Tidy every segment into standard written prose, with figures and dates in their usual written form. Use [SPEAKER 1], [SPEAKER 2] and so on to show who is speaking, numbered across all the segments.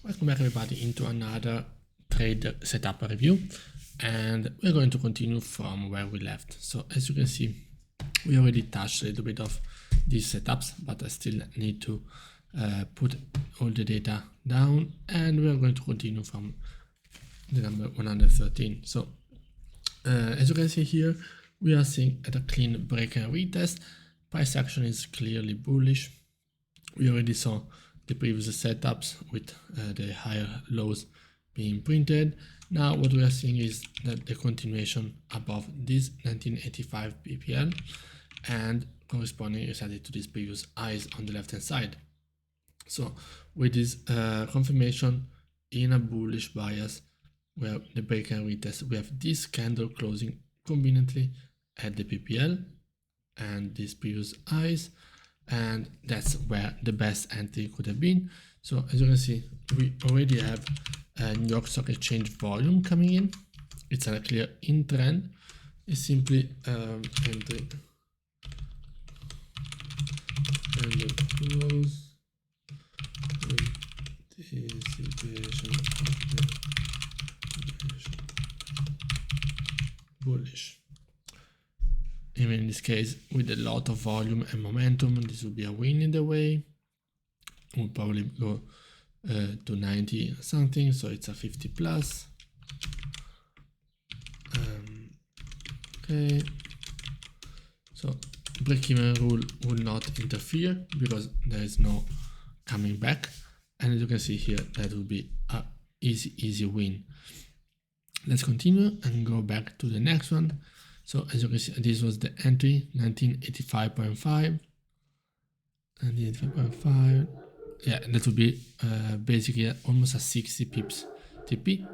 [SPEAKER 1] Welcome back everybody into another trade setup review, and we're going to continue from where we left. So as you can see, we already touched a little bit of these setups, but I still need to put all the data down, and we're going to continue from the number 113. So as you can see here, we are seeing at a clean break and retest. Price action is clearly bullish. We already saw the previous setups with the higher lows being printed. Now what we are seeing is that the continuation above this 1985 BPL and corresponding exactly to these previous highs on the left hand side. So with this confirmation in a bullish bias where the break and retest, we have this candle closing conveniently at the PPL and these previous highs, and that's where the best entry could have been. So as you can see, we already have a New York Stock Exchange volume coming in. It's a clear in trend. It's simply entry and close anticipation of the bullish. Even in this case, with a lot of volume and momentum, this will be a win in the way. We'll probably go to 90 something, so it's a 50 plus. Okay, so break-even rule will not interfere because there is no coming back, and as you can see here, that will be a easy win. Let's continue and go back to the next one. So as you can see, this was the entry 1985.5. 1985.5. Yeah, that would be basically almost a 60 pips TP.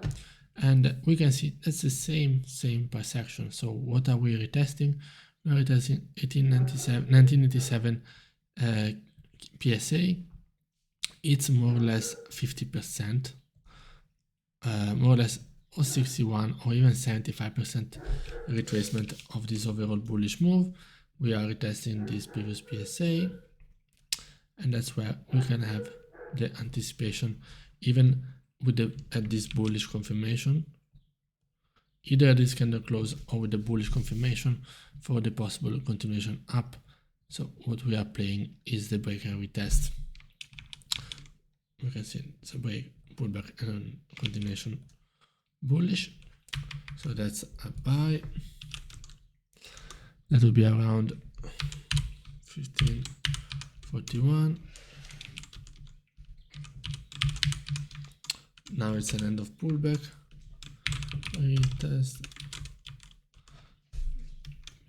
[SPEAKER 1] And we can see that's the same price action. So what are we retesting? We're retesting 1987 PSA. It's more or less 50%, more or less, or 61 or even 75% retracement of this overall bullish move. We are retesting this previous PSA, and that's where we can have the anticipation even with the at this bullish confirmation, either at this candle close or with the bullish confirmation for the possible continuation up. So what we are playing is the break and retest. We can see it's a break, pullback, and continuation bullish. So that's a buy. That will be around 1541. Now it's an end of pullback. Retest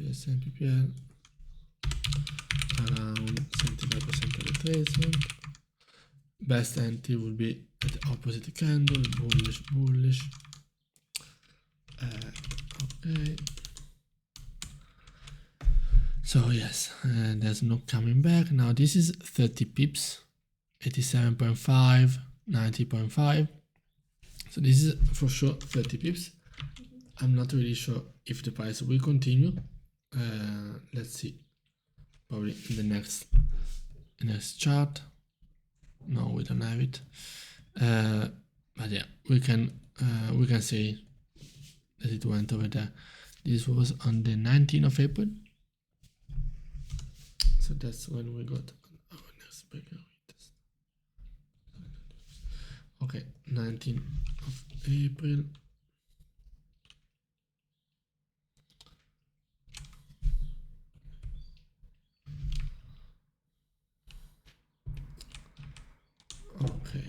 [SPEAKER 1] PSN PPL around 75% retracement. Best entry will be at the opposite candle, bullish. Okay. So yes, there's no coming back. Now this is 30 pips, 87.5, 90.5. So this is for sure 30 pips. I'm not really sure if the price will continue. Let's see. Probably in the next chart. No, we don't have it. But yeah, we can say that it went over there. This was on the 19th of April. So that's when we got our next breakout. Okay, 19th of April. Okay.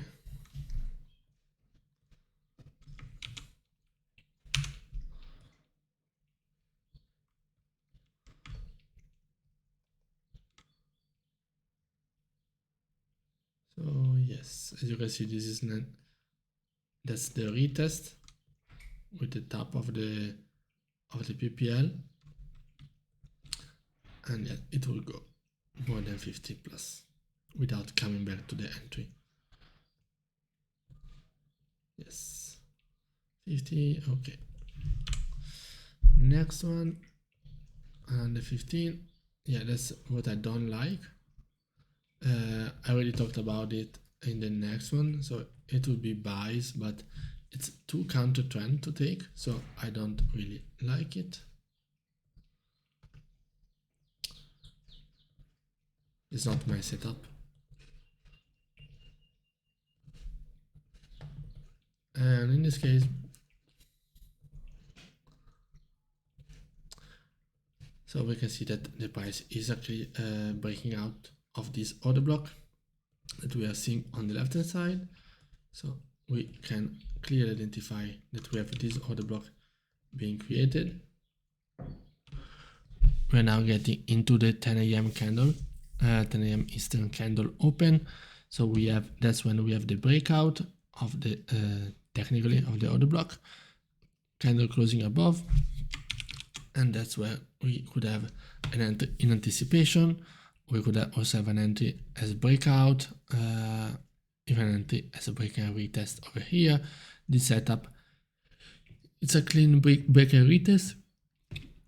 [SPEAKER 1] So yes, as you can see, this is that's the retest with the top of the PPL, and yeah, it will go more than 50 plus without coming back to the entry. Yes, 50. Okay, next one, and the 15. Yeah, that's what I don't like. I already talked about it in the next one. So it will be buys, but it's too counter trend to take, so I don't really like it. It's not my setup. And in this case, so we can see that the price is actually breaking out of this order block that we are seeing on the left hand side. So we can clearly identify that we have this order block being created. We're now getting into the 10 a.m. candle, 10 a.m. Eastern candle open. So we have, that's when we have the breakout of the technically of the order block, candle closing above, and that's where we could have an entry in anticipation. We could also have an entry as a breakout, even an entry as a break and retest over here. This setup, it's a clean break and retest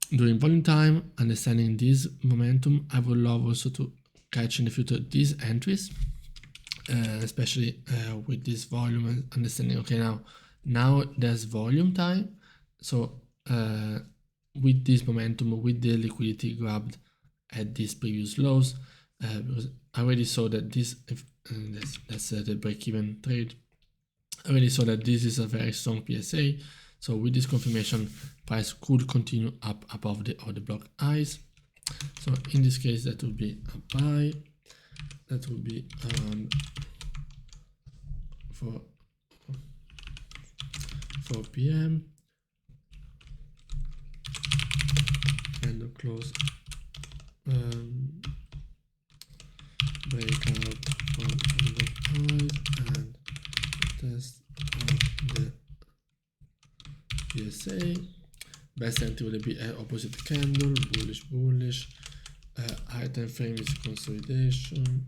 [SPEAKER 1] during volume time. Understanding this momentum, I would love also to catch in the future these entries, especially with this volume and understanding, okay, now there's volume time. So with this momentum, with the liquidity grabbed at these previous lows, because I already saw that this, that's the break-even trade. I already saw that this is a very strong PSA. So with this confirmation, price could continue up above the order block highs. So in this case, that would be a buy. That would be around 4 p.m. Candle close, breakout from order block highs and test of the PSA. Best entry will be an opposite candle, bullish. High time frame is consolidation.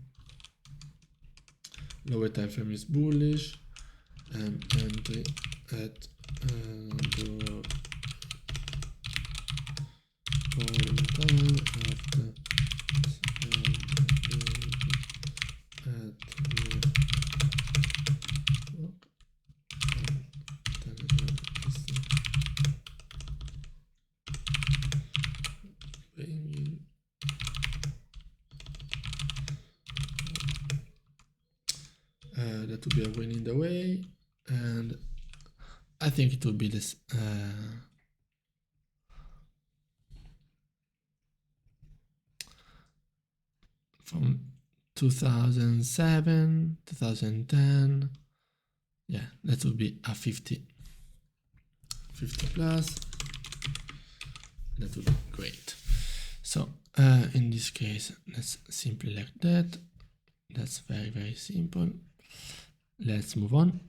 [SPEAKER 1] Lower time frame is bullish. And entry at the time after that would be a win in the way, and I think it would be this from 2007, 2010. Yeah, that would be a 50 plus. That would be great. So in this case, let's simply like that. That's very simple. Let's move on.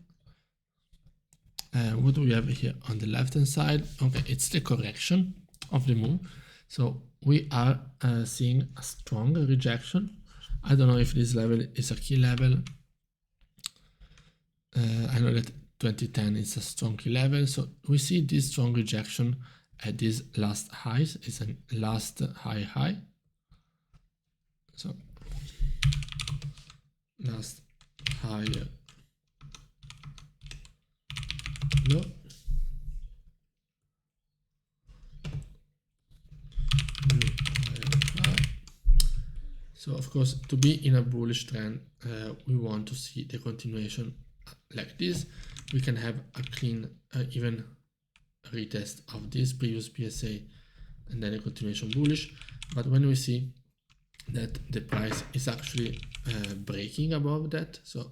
[SPEAKER 1] What do we have here on the left hand side? Okay, it's the correction of the move. So we are seeing a strong rejection. I don't know if this level is a key level. I know that 2010 is a strong key level. So we see this strong rejection at these last highs. It's a last high. So last higher low. So of course, to be in a bullish trend, we want to see the continuation like this. We can have a clean, even retest of this previous PSA and then a continuation bullish. But when we see that the price is actually breaking above that, so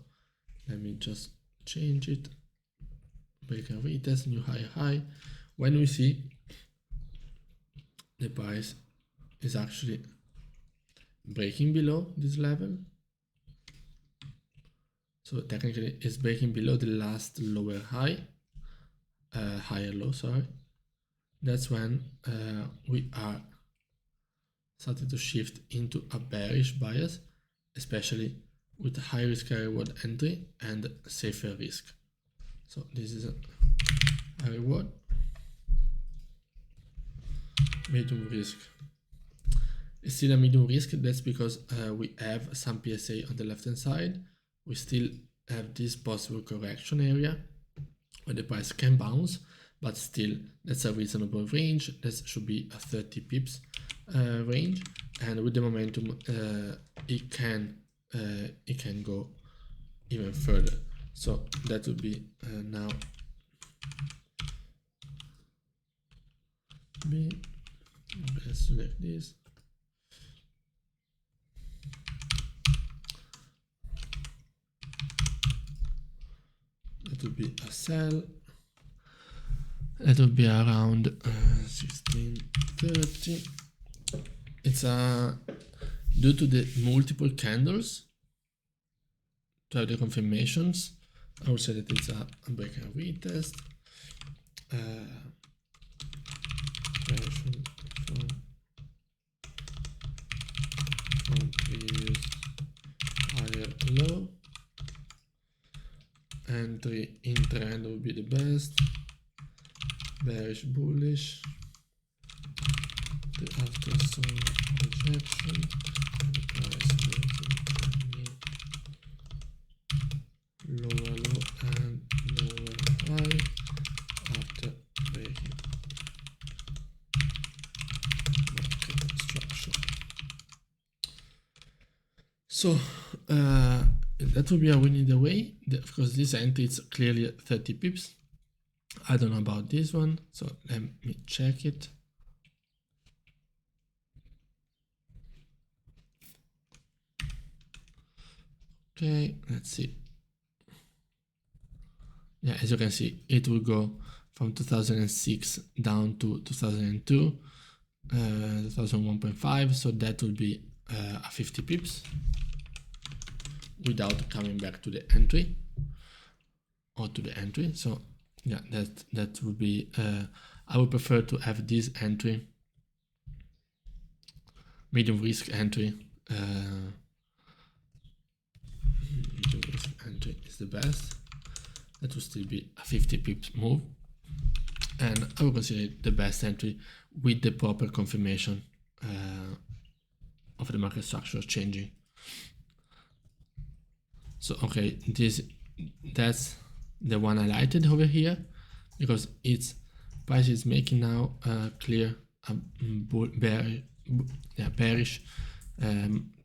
[SPEAKER 1] let me just change it. Break and retest, new high. When we see the price is actually breaking below this level, so technically it's breaking below the last lower high, higher low, sorry. That's when we are starting to shift into a bearish bias, especially with high risk reward entry and safer risk. So this is a reward, medium risk. It's still a medium risk. That's because we have some PSA on the left hand side we still have this possible correction area where the price can bounce, but still that's a reasonable range. That should be a 30 pips range, and with the momentum it can go even further. So that would be now let's select this. That would be a sell. That would be around 1630. It's due to the multiple candles to have the confirmations. I would say that it's a break and retest. From previous higher low. Entry in trend would be the best. Bearish, bullish. The after some rejection. And the price lower low and lower high after breaking market structure. So that will be a win either way. Of course, this entry is clearly 30 pips. I don't know about this one, so let me check it. Okay, let's see. Yeah, as you can see, it will go from 2006 down to 2002, 2001.5, so that will be a 50 pips without coming back to the entry or to the entry. So yeah, that would be, I would prefer to have this entry, medium risk entry. Medium risk entry is the best. That will still be a 50 pips move, and I would consider it the best entry with the proper confirmation of the market structure changing. So okay, that's the one I highlighted over here, because its price is making now a clear bearish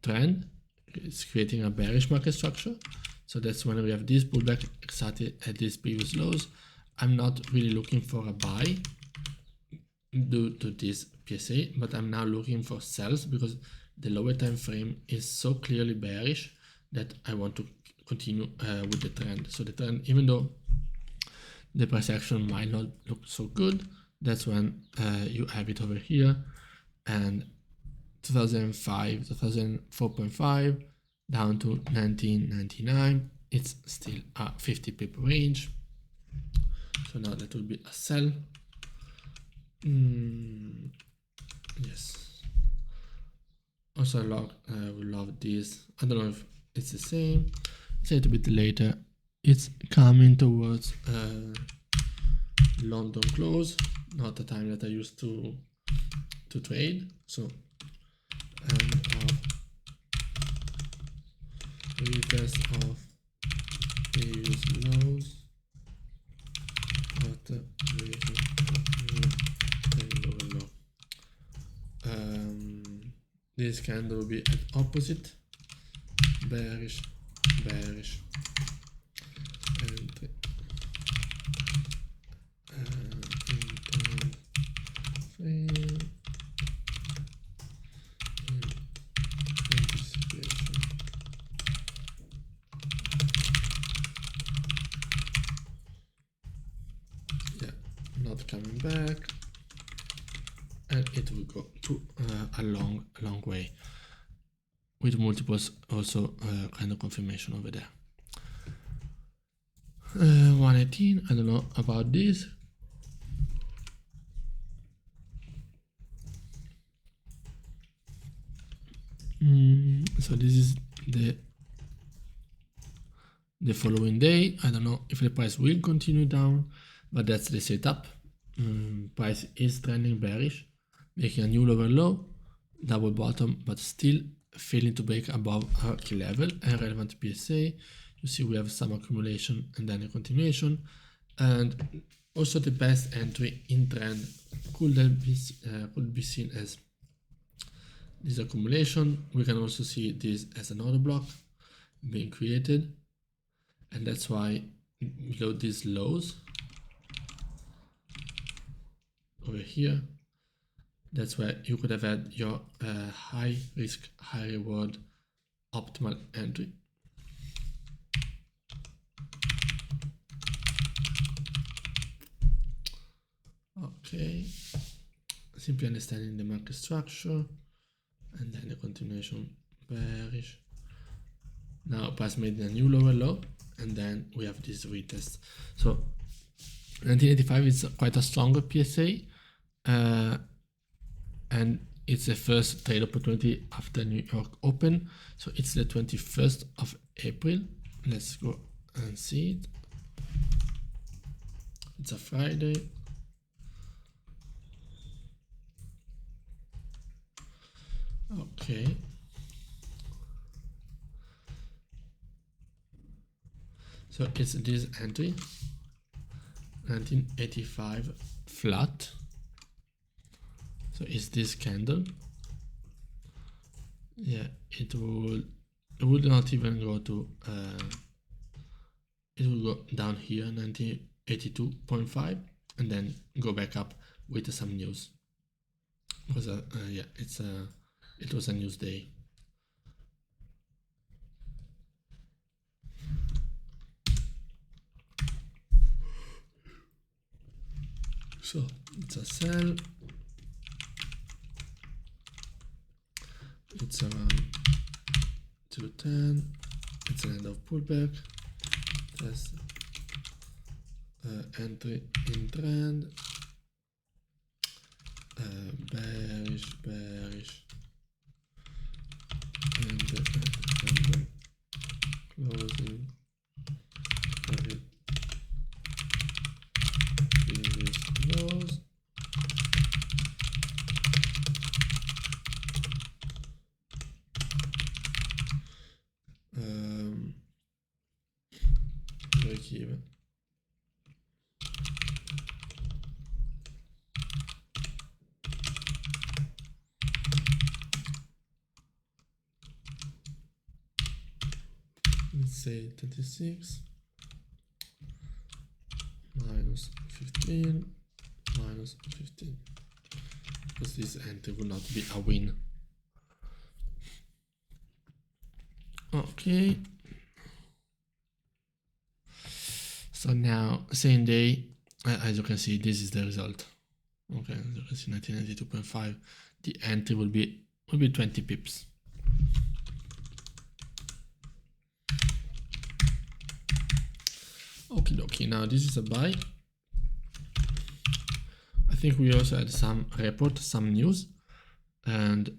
[SPEAKER 1] trend. It's creating a bearish market structure. So that's when we have this pullback exactly at these previous lows. I'm not really looking for a buy due to this PSA, but I'm now looking for sells because the lower time frame is so clearly bearish that I want to continue with the trend. So the trend, even though the price action might not look so good, that's when you have it over here, and 2005, 2004.5 down to 1999, it's still a 50 pip range. So now that will be a sell. Yes. Also, I will love this. I don't know if it's the same. It's a little bit later. It's coming towards London close, not the time that I used to trade. So and retest of previous lows after breaking lower low. This candle will be at opposite, bearish, bearish, entry, anticipation. Yeah, not coming back, and it will go to a long way with multiples also kind of confirmation over there. 118, I don't know about this. So this is the following day. I don't know if the price will continue down, but that's the setup. Price is trending bearish, making a new lower low, double bottom, but still failing to break above our key level and relevant PSA. You see we have some accumulation and then a continuation, and also the best entry in trend could be seen as this accumulation. We can also see this as an order block being created, and that's why below these lows over here, that's where you could have had your high risk, high reward optimal entry. Okay, simply understanding the market structure, and then the continuation bearish. Now price made a new lower low, and then we have this retest. So 1985 is quite a stronger PSA, and it's the first trade opportunity after New York Open. So it's the 21st of April. Let's go and see it. It's a Friday. Okay. So it's this entry, 1985 flat. So it's this candle. Yeah, it would not even go to, it will go down here, 1982.5, and then go back up with some news. Because yeah, it was a news day. So it's a sell. It's around 210. It's an end of pullback. Test entry in trend. Bearish. And closing. Previous lows. Break even. Let's say 26 minus 15 minus 15, because this entry will not be a win. Okay, so now same day, as you can see, this is the result. Okay, as you can see, 1992.5, the entry will be 20 pips. Okie dokie, now this is a buy. I think we also had some report, some news, and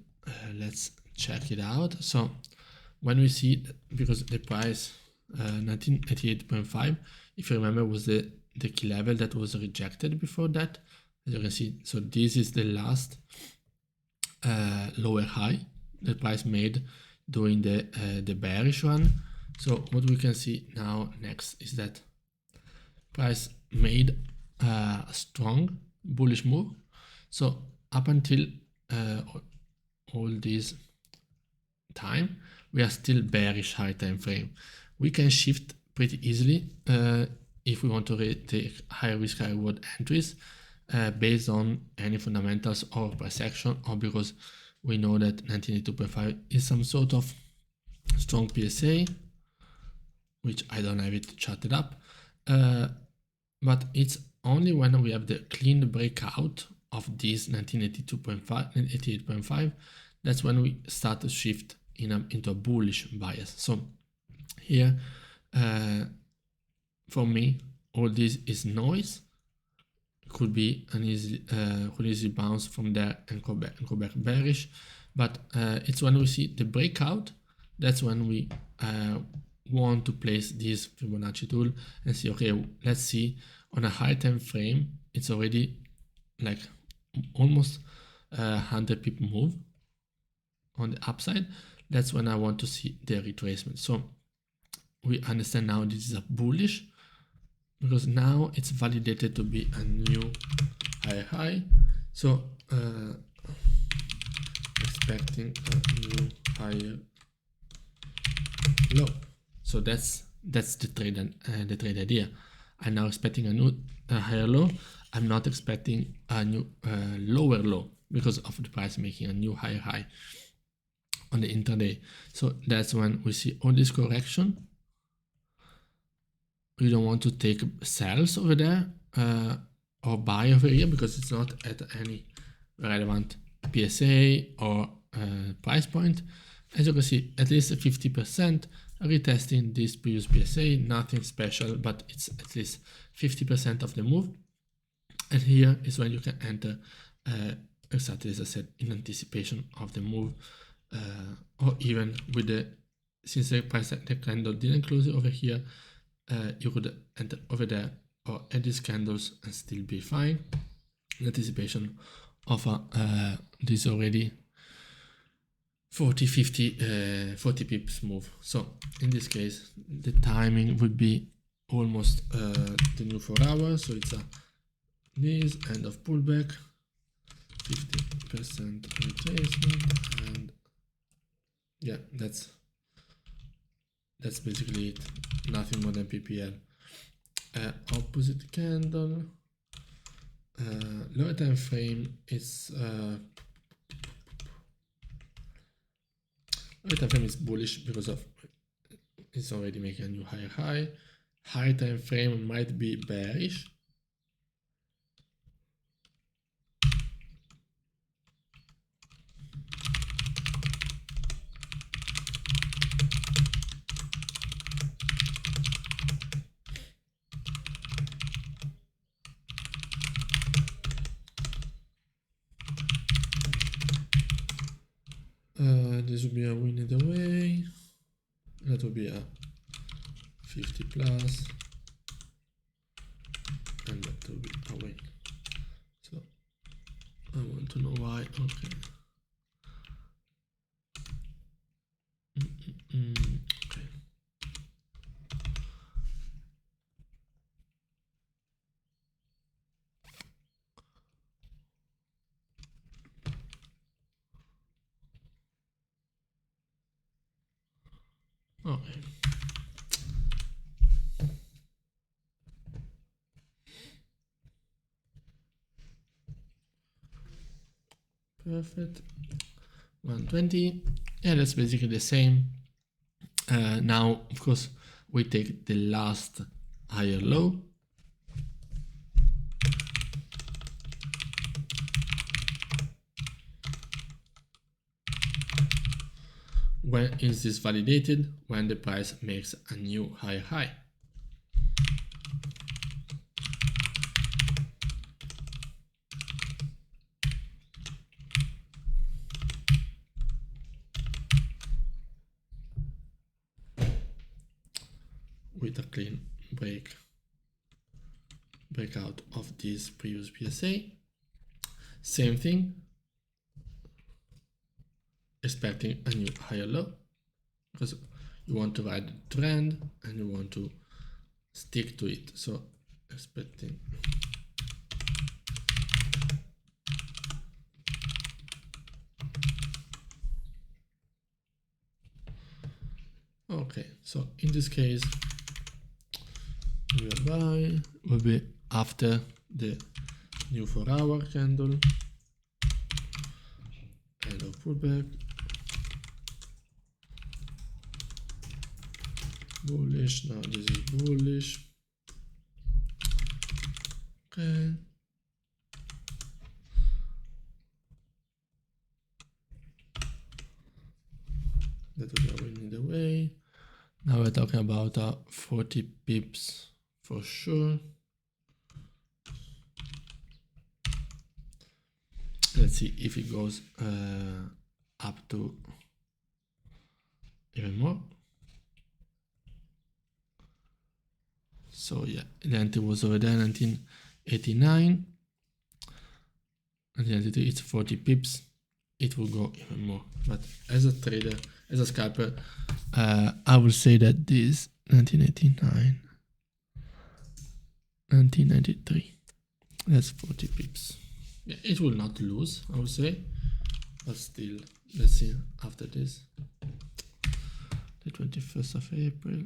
[SPEAKER 1] let's check it out. So when we see, because the price 1988.5, if you remember, was the key level that was rejected before that, as you can see. So this is the last lower high the price made during the bearish run. So what we can see now next is that price made a strong bullish move. So up until all this time, we are still bearish high time frame. We can shift pretty easily if we want to take high risk, high reward entries based on any fundamentals or price action, or because we know that 1982.5 is some sort of strong PSA, which I don't have it charted up, but it's only when we have the clean breakout of this 1988.5, that's when we start to shift into a bullish bias. So here, for me, all this is noise. Could be an easy bounce from there and go back bearish, but it's when we see the breakout, that's when we want to place this Fibonacci tool and see, okay, let's see on a high time frame, it's already like almost 100 pip move on the upside. That's when I want to see the retracement. So we understand now this is a bullish, because now it's validated to be a new higher high. So expecting a new higher low. So that's the trade idea. I'm now expecting a new higher low. I'm not expecting a new lower low because of the price making a new higher high on the intraday. So that's when we see all this correction. We don't want to take sells over there or buy over here because it's not at any relevant PSA or price point. As you can see, at least 50% retesting this previous PSA, nothing special, but it's at least 50% of the move. And here is when you can enter exactly as I said, in anticipation of the move, or even with the, since the price the candle didn't close over here, you could enter over there or at these candles and still be fine in anticipation of this already 40 pips move. So in this case the timing would be almost the new 4 hours, so it's a this end of pullback, 50% retracement, and yeah, that's basically it, nothing more than PPL. Opposite candle, lower time frame is lower time frame is bullish because of it's already making a new higher high. High time frame might be bearish. This would be a win either way. That would be a 50 plus, and that will be a win. So I want to know why. Okay. Okay. Okay. Perfect. 120. Yeah, that's basically the same. Now, of course, we take the last higher low. When is this validated? When the price makes a new higher high. With a clean breakout of this previous PSA. Same thing, expecting a new higher low, because you want to ride the trend and you want to stick to it. So expecting okay, so in this case we will buy will be after the new 4-hour candle, end of pullback, bullish. Now this is bullish. Okay. That will be a win either way. Now we're talking about 40 pips for sure. Let's see if it goes up to even more. So yeah, the entry was over there, 1989. And the entry it's 40 pips. It will go even more. But as a trader, as a scalper, I would say that this 1989, 1993. That's 40 pips. Yeah, it will not lose, I would say, but still, let's see after this. The 21st of April.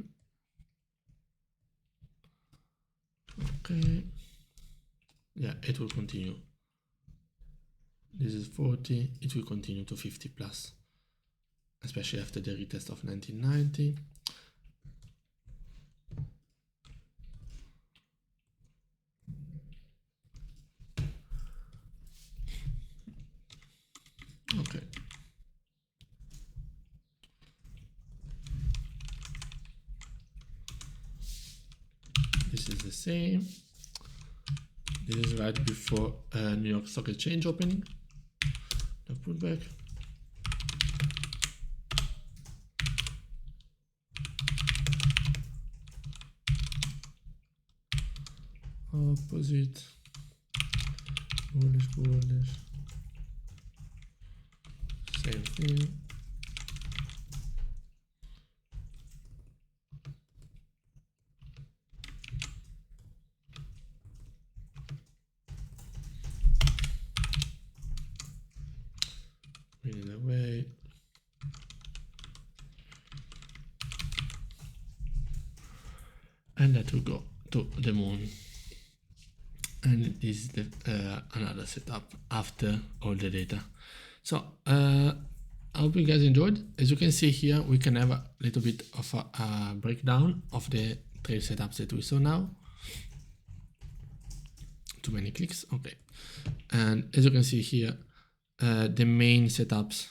[SPEAKER 1] Okay. Yeah, it will continue. This is 40, it will continue to 50 plus, especially after the retest of 1990. Okay. This is the same. This is right before New York Stock Exchange opening. The pullback. Opposite. Bullish, bullish. Same thing. Bring it away. And that will go to the moon. And this is the, another setup after all the data. So I hope you guys enjoyed. As you can see here, we can have a little bit of a breakdown of the trade setups that we saw now. Too many clicks, okay. And as you can see here, the main setups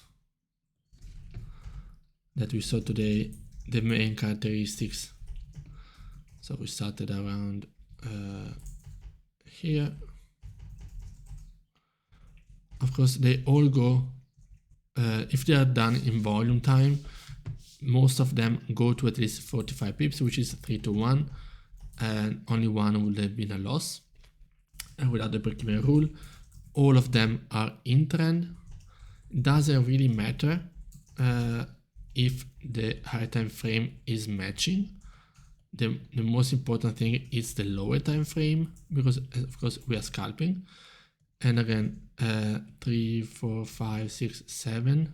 [SPEAKER 1] that we saw today, the main characteristics. So we started around here. Of course, they all go, if they are done in volume time, most of them go to at least 45 pips, which is 3 to 1, and only one would have been a loss. And without the break-even rule, all of them are in trend. It doesn't really matter if the higher time frame is matching. The most important thing is the lower time frame, because of course we are scalping. And again, 3, 4, 5, 6, 7.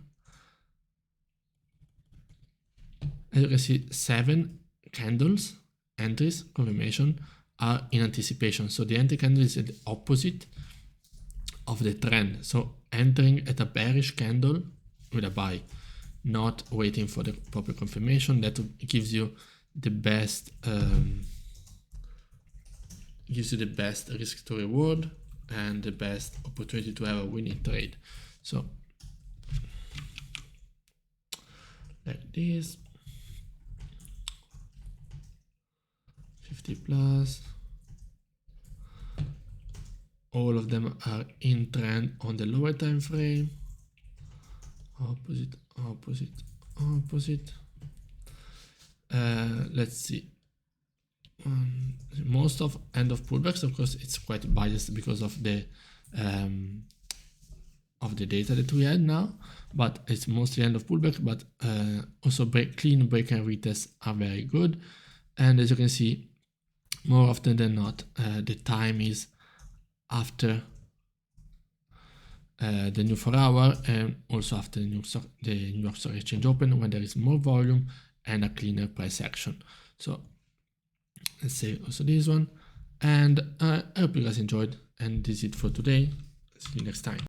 [SPEAKER 1] As you can see, 7 candles, entries, confirmation, are in anticipation. So the entry candle is the opposite of the trend. So entering at a bearish candle with a buy, not waiting for the proper confirmation. That gives you the best risk to reward and the best opportunity to have a winning trade. So like this, 50 plus, all of them are in trend on the lower time frame. Opposite, opposite, opposite. Let's see. Most of end of pullbacks, of course, it's quite biased because of the data that we had now, but it's mostly end of pullback. But also clean break and retests are very good. And as you can see, more often than not, the time is after the new 4 hour and also after the New York Stock Exchange open, when there is more volume and a cleaner price action. So let's say also this one. And I hope you guys enjoyed, and this is it for today. See you next time.